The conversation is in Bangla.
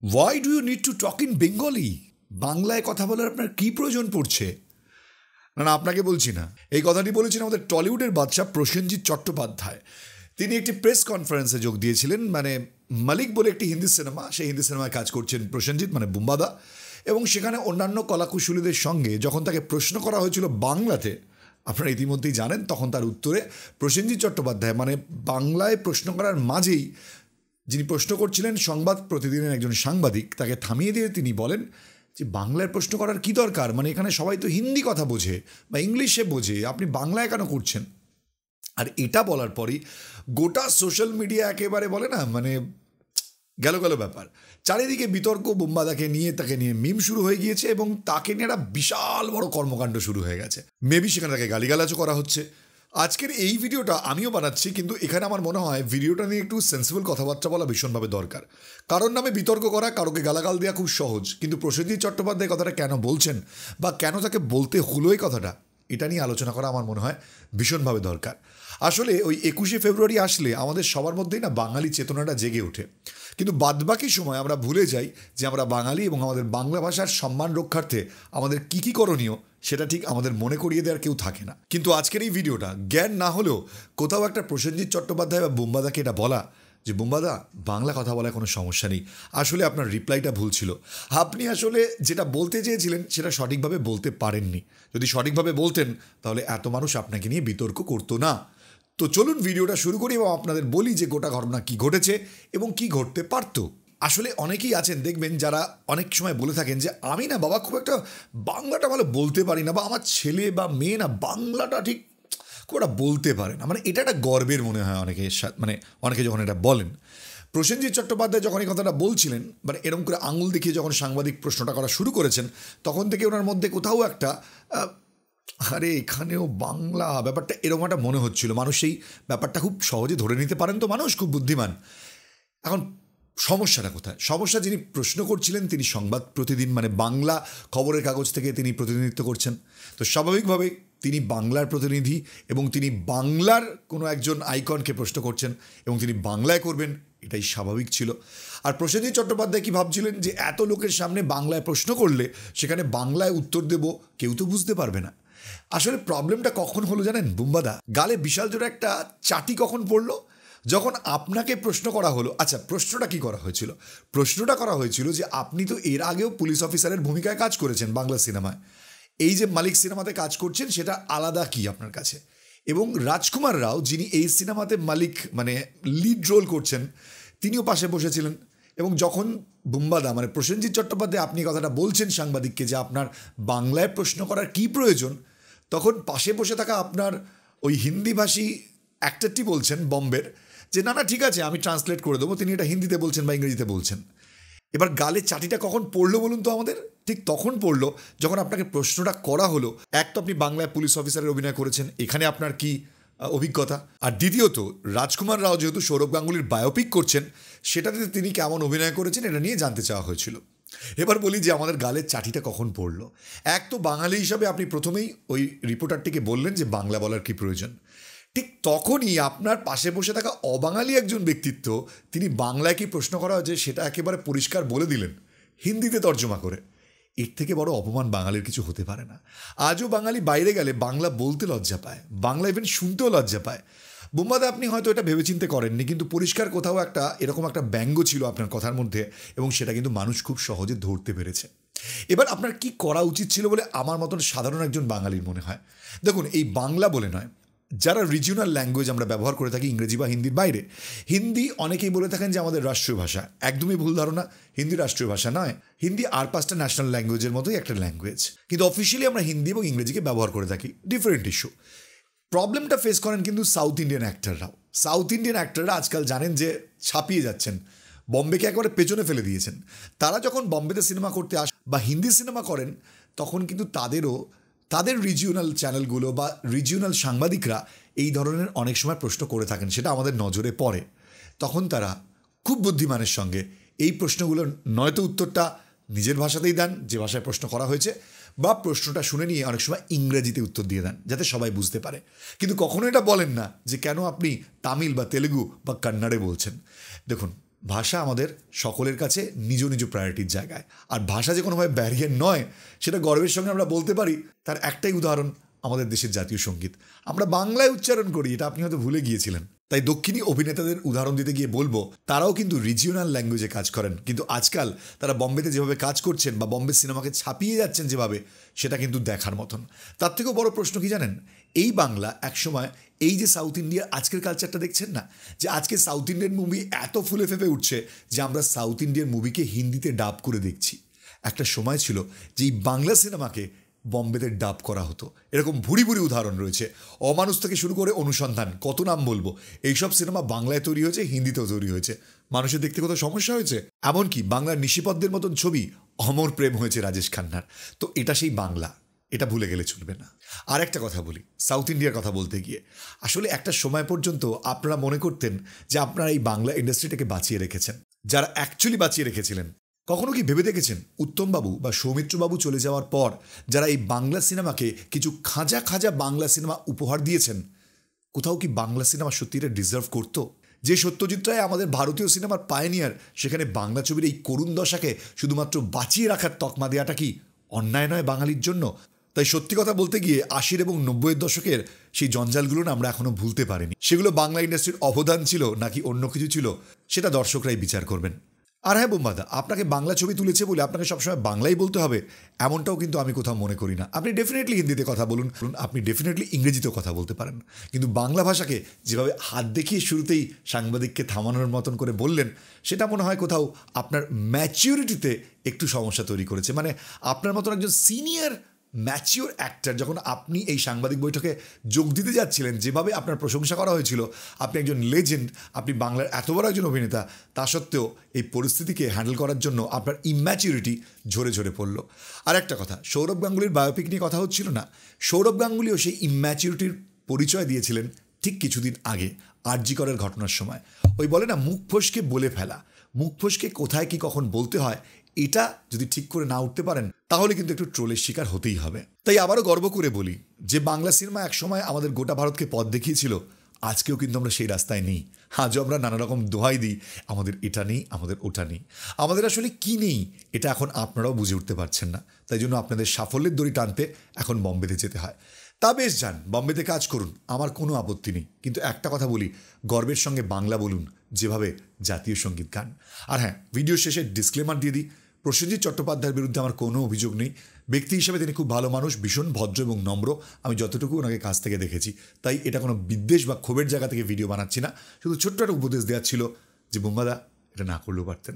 Why do you need to talk in Bengali? বাংলায় কথা বলার আপনার কী প্রয়োজন পড়ছে? না আপনাকে বলছি না, এই কথাটি বলেছেন আমাদের টলিউডের বাদশা প্রসেনজিৎ চট্টোপাধ্যায়। তিনি একটি প্রেস কনফারেন্সে যোগ দিয়েছিলেন। মালিক বলে একটি হিন্দি সিনেমা, সেই হিন্দি সিনেমায় কাজ করছেন প্রসেনজিৎ বুম্বাদা, এবং সেখানে অন্যান্য কলাকুশলীদের সঙ্গে যখন তাকে প্রশ্ন করা হয়েছিল বাংলাতে, আপনারা ইতিমধ্যেই জানেন, তখন তার উত্তরে প্রসেনজিৎ চট্টোপাধ্যায় বাংলায় প্রশ্ন করার মাঝেই যিনি প্রশ্ন করছিলেন সংবাদ প্রতিদিনের একজন সাংবাদিক, তাকে থামিয়ে দিয়ে তিনি বলেন যে বাংলায় প্রশ্ন করার কী দরকার, এখানে সবাই তো হিন্দি কথা বোঝে বা ইংলিশে বোঝে, আপনি বাংলায় কেন করছেন? আর এটা বলার পরই গোটা সোশ্যাল মিডিয়া একেবারে বলে না গেল ব্যাপার। চারিদিকে বিতর্ক, বুম্বাদাকে নিয়ে, তাকে নিয়ে মিম শুরু হয়ে গিয়েছে এবং তাকে নিয়ে একটা বিশাল বড় কর্মকাণ্ড শুরু হয়ে গেছে। মেবি সেখানে তাকে গালিগালাজও করা হচ্ছে। আজকের এই ভিডিওটা আমিও বানাচ্ছি, কিন্তু এখানে আমার মনে হয় ভিডিওটা নিয়ে একটু সেন্সিবল কথাবার্তা বলা ভীষণভাবে দরকার। কারোর নামে বিতর্ক করা, কারোকে গালাগাল দেওয়া খুব সহজ, কিন্তু প্রসেনজিৎ চট্টোপাধ্যায় কথাটা কেন বলছেন বা কেন তাকে বলতে হলো এই কথাটা, এটা নিয়ে আলোচনা করা আমার মনে হয় ভীষণভাবে দরকার। আসলে ওই 21শে ফেব্রুয়ারি আসলে আমাদের সবার মধ্যেই বাঙালি চেতনাটা জেগে ওঠে, কিন্তু বাদবাকি সময় আমরা ভুলে যাই যে আমরা বাঙালি এবং আমাদের বাংলা ভাষার সম্মান রক্ষার্থে আমাদের কী করণীয় সেটা ঠিক আমাদের মনে করিয়ে দেওয়ার কেউ থাকে না। কিন্তু আজকের এই ভিডিওটা জ্ঞান না হলেও কোথাও একটা প্রসেনজিৎ চট্টোপাধ্যায় বা বুম্বাদাকে এটা বলা যে বুম্বাদা, বাংলা কথা বলায় কোনো সমস্যা নেই, আসলে আপনার রিপ্লাইটা ভুল ছিল, আপনি আসলে যেটা বলতে চেয়েছিলেন সেটা সঠিকভাবে বলতে পারেননি। যদি সঠিকভাবে বলতেন তাহলে এত মানুষ আপনাকে নিয়ে বিতর্ক করতো না। তো চলুন ভিডিওটা শুরু করি এবং আপনাদের বলি যে গোটা ঘটনা কী ঘটেছে এবং কি ঘটতে পারত। আসলে অনেকেই আছেন দেখবেন যারা অনেক সময় বলে থাকেন যে আমি না বাবা খুব একটা বাংলাটা ভালো বলতে পারি না, বা আমার ছেলে বা মেয়ে না বাংলাটা ঠিক খুব একটা বলতে পারে না। এটা একটা গর্বের মনে হয় অনেকে, অনেকে যখন এটা বলেন। প্রসেনজিৎ চট্টোপাধ্যায় যখন এই কথাটা বলছিলেন, এরকম করে আঙুল দেখিয়ে যখন সাংবাদিক প্রশ্নটা করা শুরু করেছেন, তখন থেকে ওনার মধ্যে কোথাও একটা আরে এখানেও বাংলা ব্যাপারটা এরকম একটা মনে হচ্ছিল। মানুষ এই ব্যাপারটা খুব সহজে ধরে নিতে পারেন, তো মানুষ খুব বুদ্ধিমান। এখন সমস্যাটা কোথায়? সমস্যা, যিনি প্রশ্ন করছিলেন তিনি সংবাদ প্রতিদিন বাংলা খবরের কাগজ থেকে তিনি প্রতিনিধিত্ব করছেন। তো স্বাভাবিকভাবে তিনি বাংলার প্রতিনিধি এবং তিনি বাংলার কোনো একজন আইকনকে প্রশ্ন করছেন এবং তিনি বাংলায় করবেন, এটাই স্বাভাবিক ছিল। আর প্রসেনজিৎ চট্টোপাধ্যায় কি ভাবছিলেন যে এত লোকের সামনে বাংলায় প্রশ্ন করলে সেখানে বাংলায় উত্তর দেব, কেউ তো বুঝতে পারবে না। আসলে প্রবলেমটা কখন হলো জানেন বুম্বাদা? গালে বিশাল জোরে একটা চাটি কখন পড়লো? যখন আপনাকে প্রশ্ন করা হলো। আচ্ছা, প্রশ্নটা কি করা হয়েছিল? প্রশ্নটা করা হয়েছিল যে আপনি তো এর আগেও পুলিশ অফিসারের ভূমিকায় কাজ করেছেন বাংলা সিনেমায়, এই যে মালিক সিনেমাতে কাজ করছেন সেটা আলাদা কি আপনার কাছে? এবং রাজকুমার রাও, যিনি এই সিনেমাতে মালিক লিড রোল করছেন, তিনিও পাশে বসেছিলেন। এবং যখন বুম্বাদা প্রসেনজিৎ চট্টোপাধ্যায় আপনি কথাটা বলছেন সাংবাদিককে যে আপনার বাংলায় প্রশ্ন করার কী প্রয়োজন, তখন পাশে বসে থাকা আপনার ওই হিন্দিভাষী অ্যাক্টরটি বলছেন বম্বের যে না ঠিক আছে, আমি ট্রান্সলেট করে দেবো, তিনি এটা হিন্দিতে বলছেন বা ইংরেজিতে বলছেন। এবার গালে চাটিটা কখন পড়লো বলুন তো আমাদের? ঠিক তখন পড়লো যখন আপনাকে প্রশ্নটা করা হলো, এক তো আপনি বাংলায় পুলিশ অফিসারের অভিনয় করেছেন, এখানে আপনার কি অভিজ্ঞতা, আর দ্বিতীয়ত রাজকুমার রাও যেহেতু সৌরভ গাঙ্গুলির বায়োপিক করছেন, সেটাতে তিনি কেমন অভিনয় করেছেন এটা নিয়ে জানতে চাওয়া হয়েছিল। এবার বলি যে আমাদের গালের চাটিটা কখন পড়লো। এক তো বাঙালি হিসাবে আপনি প্রথমেই ওই রিপোর্টারটিকে বললেন যে বাংলা বলার কি প্রয়োজন, ঠিক তখনই আপনার পাশে বসে থাকা অবাঙালি একজন ব্যক্তিত্ব, তিনি বাংলায় কি প্রশ্ন করা হয়েছে সেটা একেবারে পরিষ্কার বলে দিলেন হিন্দিতে তর্জমা করে। এর থেকে বড় অপমান বাঙালির কিছু হতে পারে না। আজও বাঙালি বাইরে গেলে বাংলা বলতে লজ্জা পায়, বাংলা ইভেন শুনতেও লজ্জা পায়। বুম্বাদা, আপনি হয়তো এটা ভেবেচিন্তে করেননি, কিন্তু পরিষ্কার কোথাও একটা এরকম একটা ব্যঙ্গ ছিল আপনার কথার মধ্যে, এবং সেটা কিন্তু মানুষ খুব সহজে ধরতে পেরেছে। এবার আপনার কি করা উচিত ছিল বলে আমার মতন সাধারণ একজন বাঙালির মনে হয়? দেখুন, এই বাংলা বলে নয়, যারা রিজিওনাল ল্যাঙ্গুয়েজ আমরা ব্যবহার করে থাকি ইংরেজি বা হিন্দির বাইরে, হিন্দি অনেকেই বলে থাকেন যে আমাদের রাষ্ট্রীয় ভাষা। একদমই ভুল ধারণা, হিন্দি রাষ্ট্রীয় ভাষা নয়। হিন্দি আর 5টা ন্যাশনাল ল্যাঙ্গুয়েজের মতোই একটা ল্যাঙ্গুয়েজ, কিন্তু অফিসিয়ালি আমরা হিন্দি এবং ইংরেজিকে ব্যবহার করে থাকি। Different issue. প্রবলেমটা ফেস করেন কিন্তু সাউথ ইন্ডিয়ান অ্যাক্টররাও। সাউথ ইন্ডিয়ান অ্যাক্টররা আজকাল জানেন যে ছাপিয়ে যাচ্ছেন, বম্বেকে একেবারে পেছনে ফেলে দিয়েছেন। তারা যখন বম্বেতে সিনেমা করতে আসে বা হিন্দি সিনেমা করেন, তখন কিন্তু তাদের রিজিওনাল চ্যানেলগুলো বা রিজিওনাল সাংবাদিকরা এই ধরনের অনেক সময় প্রশ্ন করে থাকেন, সেটা আমাদের নজরে পড়ে। তখন তারা খুব বুদ্ধিমানের সঙ্গে এই প্রশ্নগুলোর নয়তো উত্তরটা নিজের ভাষাতেই দেন, যে ভাষায় প্রশ্ন করা হয়েছে, বা প্রশ্নটা শুনে নিয়ে অনেক সময় ইংরেজিতে উত্তর দিয়ে দেন যাতে সবাই বুঝতে পারে। কিন্তু কখনো এটা বলেন না যে কেন আপনি তামিল বা তেলেগু বা কন্নড়ে বলছেন। দেখুন, ভাষা আমাদের সকলের কাছে নিজ নিজ প্রায়োরিটির জায়গায়, আর ভাষা যে কোনোভাবে ব্যারিয়ার নয় সেটা গর্বের সঙ্গে আমরা বলতে পারি। তার একটাই উদাহরণ আমাদের দেশের জাতীয় সঙ্গীত, আমরা বাংলায় উচ্চারণ করি, এটা আপনি হয়তো ভুলে গিয়েছিলেন। তাই দক্ষিণী অভিনেতাদের উদাহরণ দিতে গিয়ে বলবো, তারাও কিন্তু রিজিওনাল ল্যাঙ্গুয়েজে কাজ করেন, কিন্তু আজকাল তারা বম্বেতে যেভাবে কাজ করছেন বা বম্বে সিনেমাকে ছাপিয়ে যাচ্ছেন যেভাবে, সেটা কিন্তু দেখার মতন। তার থেকেও বড় প্রশ্ন কি জানেন, এই বাংলা একসময় এই যে সাউথ ইন্ডিয়ার আজকের কালচারটা দেখছেন না, যে আজকে সাউথ ইন্ডিয়ান মুভি এত ফুলে ফেপে উঠছে যে আমরা সাউথ ইন্ডিয়ান মুভিকে হিন্দিতে ডাব করে দেখছি। একটা সময় ছিল যে এই বাংলা সিনেমাকে বম্বেতে ডাব করা হতো, এরকম ভুরি ভুরি উদাহরণ রয়েছে। অমানুষ থেকে শুরু করে অনুসন্ধান, কত নাম বলবো, এইসব সিনেমা বাংলায় তৈরি হয়েছে, হিন্দিতেও তৈরি হয়েছে, মানুষের দেখতে কত সমস্যা হয়েছে। এমনকি বাংলার নিশিপদ্মের মতন ছবি অমর প্রেম হয়েছে রাজেশ খান্নার। তো এটা সেই বাংলা, এটা ভুলে গেলে চলবে না। আর একটা কথা বলি, সাউথ ইন্ডিয়ার কথা বলতে গিয়ে আসলে একটা সময় পর্যন্ত আপনারা মনে করতেন যে আপনারা এই বাংলা ইন্ডাস্ট্রিটাকে বাঁচিয়ে রেখেছেন। যারা অ্যাকচুয়ালি বাঁচিয়ে রেখেছিলেন, কখনো কি ভেবে দেখেছেন উত্তমবাবু বা সৌমিত্রবাবু চলে যাওয়ার পর যারা এই বাংলা সিনেমাকে কিছু খাঁজা খাঁজা বাংলা সিনেমা উপহার দিয়েছেন, কোথাও কি বাংলা সিনেমা সত্যি এটা ডিজার্ভ করতো? যে সত্যজিৎ রায় আমাদের ভারতীয় সিনেমার পায়োনিয়ার, সেখানে বাংলা ছবির এই করুণ দশাকে শুধুমাত্র বাঁচিয়ে রাখার তকমা দেওয়াটা কি অন্যায় নয় বাঙালির জন্য? তাই সত্যি কথা বলতে গিয়ে ৮০ এবং ৯০-এর দশকের সেই জঞ্জালগুলো না আমরা এখনও ভুলতে পারিনি। সেগুলো বাংলা ইন্ডাস্ট্রির অবদান ছিল নাকি অন্য কিছু ছিল, সেটা দর্শকরাই বিচার করবেন। আর হ্যাঁ বোম্বাদা, আপনাকে বাংলা ছবি তুলেছে বলে আপনাকে সবসময় বাংলাই বলতে হবে এমনটাও কিন্তু আমি কোথাও মনে করি না। আপনি ডেফিনেটলি হিন্দিতে কথা বলুন, আপনি ডেফিনেটলি ইংরেজিতেও কথা বলতে পারেন, কিন্তু বাংলা ভাষাকে যেভাবে হাত দেখিয়ে শুরুতেই সাংবাদিককে থামানোর মতন করে বললেন, সেটা মনে হয় কোথাও আপনার ম্যাচিউরিটিতে একটু সমস্যা তৈরি করেছে। মানে আপনার মতন একজন সিনিয়র ম্যাচিওর অ্যাক্টর যখন আপনি এই সাংবাদিক বৈঠকে যোগ দিতে যাচ্ছিলেন, যেভাবে আপনার প্রশংসা করা হয়েছিল, আপনি একজন লেজেন্ড, আপনি বাংলার এত বড় একজন অভিনেতা, তা সত্ত্বেও এই পরিস্থিতিকে হ্যান্ডেল করার জন্য আপনার ইম্যাচিউরিটি ঝরে ঝরে পড়ল। আর একটা কথা, সৌরভ গাঙ্গুলির বায়োপিক নিয়ে কথা হচ্ছিল না, সৌরভ গাঙ্গুলিও সেই ইম্যাচিউরিটির পরিচয় দিয়েছিলেন ঠিক কিছুদিন আগে আরজি করের ঘটনার সময়। ওই বলে না, মুখ ফসকে বলে ফেলা, মুখ ফসকে কোথায় কি কখন বলতে হয়, এটা যদি ঠিক করে না উঠতে পারেন তাহলে কিন্তু একটু ট্রোলের শিকার হতেই হবে। তাই আবারও গর্ব করে বলি যে বাংলা সিনেমা একসময় আমাদের গোটা ভারতকে পথ দেখিয়েছিল, আজকেও কিন্তু আমরা সেই রাস্তায় নেই। আজও আমরা নানা রকম দোহাই দিই, আমাদের এটা নেই, আমাদের ওটা নেই। আমাদের আসলে কি নেই এটা এখন আপনারাও বুঝে উঠতে পারছেন না। তাই জন্য আপনাদের সাফল্যের দড়ি টানতে এখন বম্বেতে যেতে হয়। তা বেশ যান, বম্বেতে কাজ করুন, আমার কোনো আপত্তি নেই, কিন্তু একটা কথা বলি, গর্বের সঙ্গে বাংলা বলুন, যেভাবে জাতীয় সঙ্গীত গান। আর হ্যাঁ, ভিডিও শেষে ডিসক্লেমার দিয়ে দিই, প্রসেনজিৎ চট্টোপাধ্যায়ের বিরুদ্ধে আমার কোনো অভিযোগ নেই। ব্যক্তি হিসেবে তিনি খুব ভালো মানুষ, ভীষণ ভদ্র এবং নম্র, আমি যতটুকু ওনাকে কাছ থেকে দেখেছি। তাই এটা কোনো বিদ্বেষ বা ক্ষোভের জায়গা থেকে ভিডিও বানাচ্ছি না, শুধু ছোট্ট একটা উপদেশ দেওয়া ছিল যে বোম্বাদা এটা না করলেও পারতেন।